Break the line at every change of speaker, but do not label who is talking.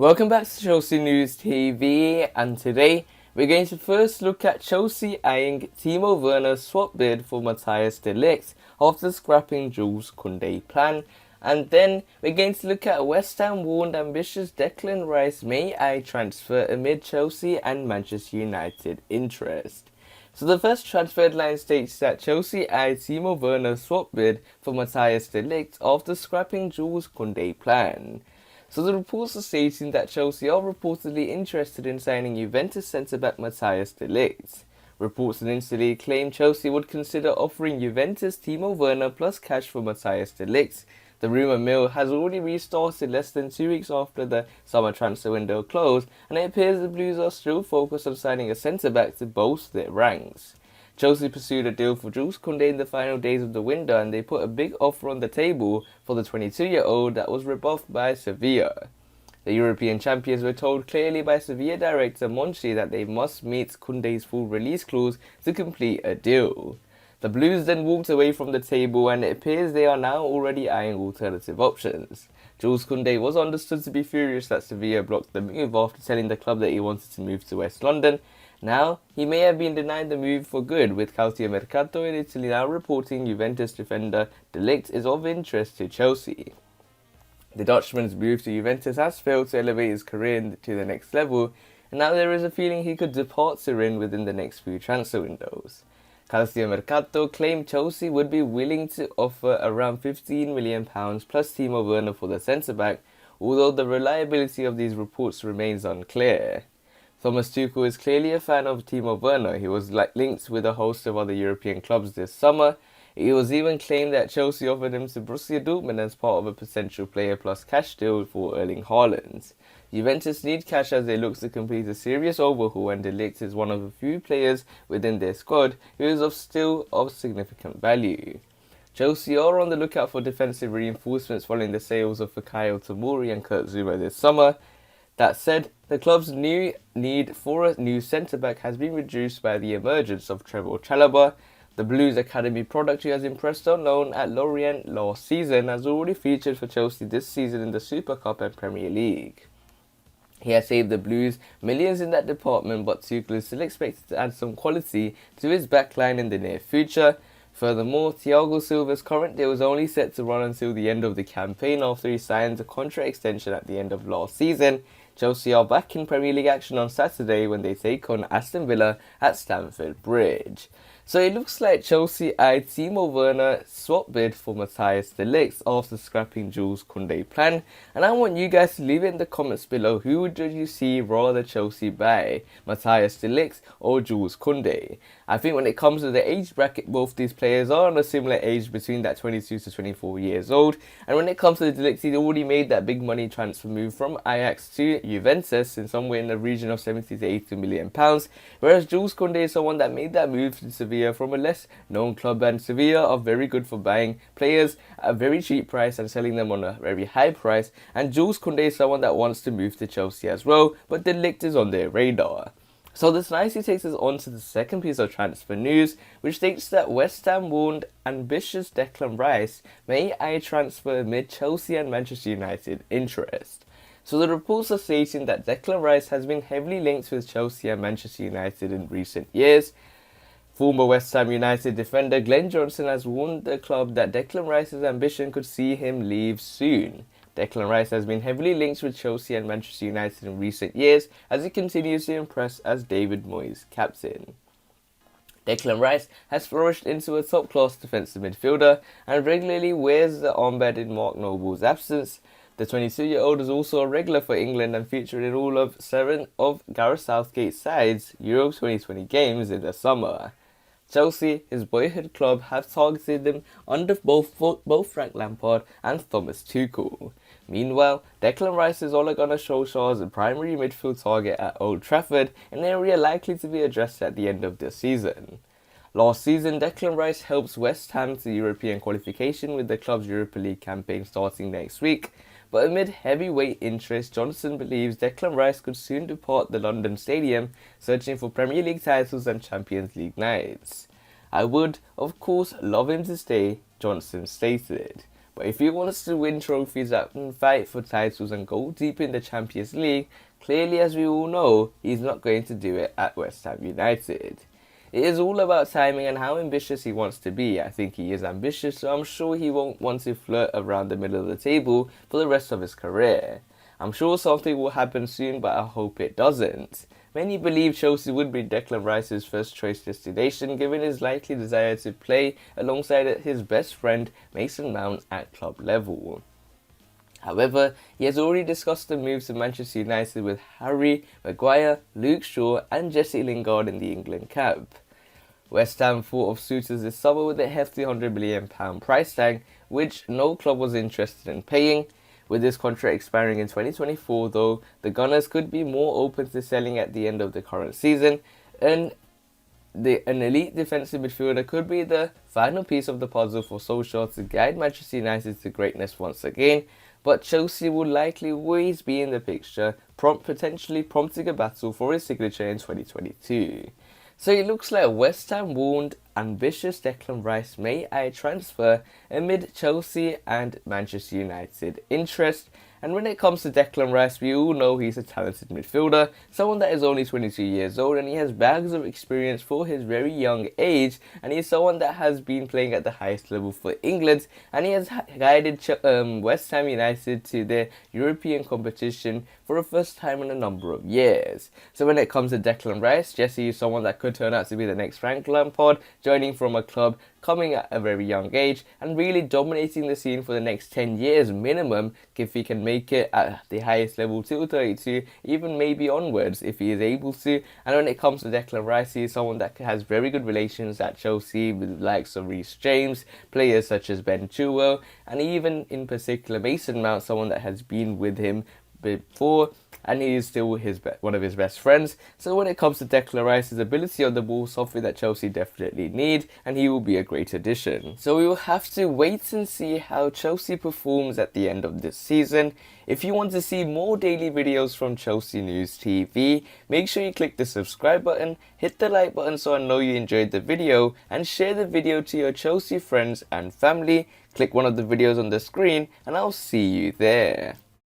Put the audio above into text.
Welcome back to Chelsea News TV, and today we're going to first look at Chelsea eyeing Timo Werner's swap bid for Matthijs de Ligt after scrapping Jules Koundé plan, and then we're going to look at West Ham warned ambitious Declan Rice may eye transfer amid Chelsea and Manchester United interest. So the first transfer headline states that Chelsea eyed Timo Werner's swap bid for Matthijs de Ligt after scrapping Jules Koundé plan. So the reports are stating that Chelsea are reportedly interested in signing Juventus centre-back Matthijs de Ligt. Reports initially claimed Chelsea would consider offering Juventus Timo Werner plus cash for Matthijs de Ligt. The rumour mill has already restarted less than 2 weeks after the summer transfer window closed, and it appears the Blues are still focused on signing a centre-back to bolster their ranks. Chelsea pursued a deal for Jules Koundé in the final days of the window, and they put a big offer on the table for the 22-year-old that was rebuffed by Sevilla. The European champions were told clearly by Sevilla director Monchi that they must meet Koundé's full release clause to complete a deal. The Blues then walked away from the table, and it appears they are now already eyeing alternative options. Jules Koundé was understood to be furious that Sevilla blocked the move after telling the club that he wanted to move to West London. Now, he may have been denied the move for good, with Calciomercato in Italy now reporting Juventus defender De Ligt is of interest to Chelsea. The Dutchman's move to Juventus has failed to elevate his career to the next level, and now there is a feeling he could depart Turin within the next few transfer windows. Calciomercato claimed Chelsea would be willing to offer around £15 million plus Timo Werner for the centre-back, although the reliability of these reports remains unclear. Thomas Tuchel is clearly a fan of Timo Werner. He was linked with a host of other European clubs this summer. It was even claimed that Chelsea offered him to Borussia Dortmund as part of a potential player plus cash deal for Erling Haaland. Juventus need cash as they look to complete a serious overhaul, and De Ligt is one of a few players within their squad who is still of significant value. Chelsea are on the lookout for defensive reinforcements following the sales of Fikayo Tomori and Kurt Zouma this summer. That said, the club's new need for a new centre-back has been reduced by the emergence of Trevor Chalobah. The Blues Academy product who has impressed on loan at Lorient last season has already featured for Chelsea this season in the Super Cup and Premier League. He has saved the Blues millions in that department, but Tuchel is still expected to add some quality to his backline in the near future. Furthermore, Thiago Silva's current deal is only set to run until the end of the campaign after he signs a contract extension at the end of last season. Chelsea are back in Premier League action on Saturday when they take on Aston Villa at Stamford Bridge. So it looks like Chelsea eyed Timo Werner swap bid for Matthijs de Ligt after scrapping Jules Koundé plan, and I want you guys to leave it in the comments below. Who would you see rather Chelsea buy, Matthijs de Ligt or Jules Koundé? I think when it comes to the age bracket, both these players are on a similar age between that 22 to 24 years old, and when it comes to de Ligt, he's already made that big money transfer move from Ajax to Juventus in somewhere in the region of 70 to 80 million pounds, whereas Jules Koundé is someone that made that move to Sevilla from a less known club, and Sevilla are very good for buying players at a very cheap price and selling them on a very high price, and Jules Koundé is someone that wants to move to Chelsea as well, but De Ligt is on their radar. So this nicely takes us on to the second piece of transfer news, which states that West Ham warned ambitious Declan Rice may eye transfer amid Chelsea and Manchester United interest. So the reports are stating that Declan Rice has been heavily linked with Chelsea and Manchester United in recent years. Former West Ham United defender Glenn Johnson has warned the club that Declan Rice's ambition could see him leave soon. Declan Rice has been heavily linked with Chelsea and Manchester United in recent years as he continues to impress as David Moyes' captain. Declan Rice has flourished into a top-class defensive midfielder and regularly wears the armband in Mark Noble's absence. The 22-year-old is also a regular for England and featured in all of 7 of Gareth Southgate's side's Euro 2020 games in the summer. Chelsea, his boyhood club, have targeted him under both Frank Lampard and Thomas Tuchel. Meanwhile, Declan Rice is Ole Gunnar Solskjaer's primary midfield target at Old Trafford, an area likely to be addressed at the end of the season. Last season, Declan Rice helps West Ham to European qualification with the club's Europa League campaign starting next week. But amid heavyweight interest, Johnson believes Declan Rice could soon depart the London Stadium, searching for Premier League titles and Champions League nights. I would, of course, love him to stay, Johnson stated. But if he wants to win trophies and fight for titles and go deep in the Champions League, clearly, as we all know, he's not going to do it at West Ham United. It is all about timing and how ambitious he wants to be. I think he is ambitious, so I'm sure he won't want to flirt around the middle of the table for the rest of his career. I'm sure something will happen soon, but I hope it doesn't. Many believe Chelsea would be Declan Rice's first choice destination, given his likely desire to play alongside his best friend Mason Mount at club level. However, he has already discussed the move to Manchester United with Harry Maguire, Luke Shaw and Jesse Lingard in the England camp. West Ham thought of suitors this summer with a hefty £100 million price tag, which no club was interested in paying. With this contract expiring in 2024 though, the Gunners could be more open to selling at the end of the current season, and an elite defensive midfielder could be the final piece of the puzzle for Solskjaer to guide Manchester United to greatness once again, but Chelsea will likely always be in the picture, potentially prompting a battle for his signature in 2022. So it looks like West Ham warned ambitious Declan Rice may transfer amid Chelsea and Manchester United interest. And when it comes to Declan Rice, we all know he's a talented midfielder, someone that is only 22 years old, and he has bags of experience for his very young age, and he's someone that has been playing at the highest level for England, and he has guided West Ham United to their European competition for the first time in a number of years. So when it comes to Declan Rice, Jesse is someone that could turn out to be the next Frank Lampard, joining from a club coming at a very young age and really dominating the scene for the next 10 years minimum if he can make it at the highest level till 32, even maybe onwards if he is able to. And when it comes to Declan Rice, he is someone that has very good relations at Chelsea with the likes of Reece James, players such as Ben Chilwell, and even in particular Mason Mount, someone that has been with him before, and he is still one of his best friends. So when it comes to Declan Rice, his ability on the ball is something that Chelsea definitely need, and he will be a great addition. So we will have to wait and see how Chelsea performs at the end of this season. If you want to see more daily videos from Chelsea News TV, make sure you click the subscribe button, hit the like button so I know you enjoyed the video, and share the video to your Chelsea friends and family. Click one of the videos on the screen and I'll see you there.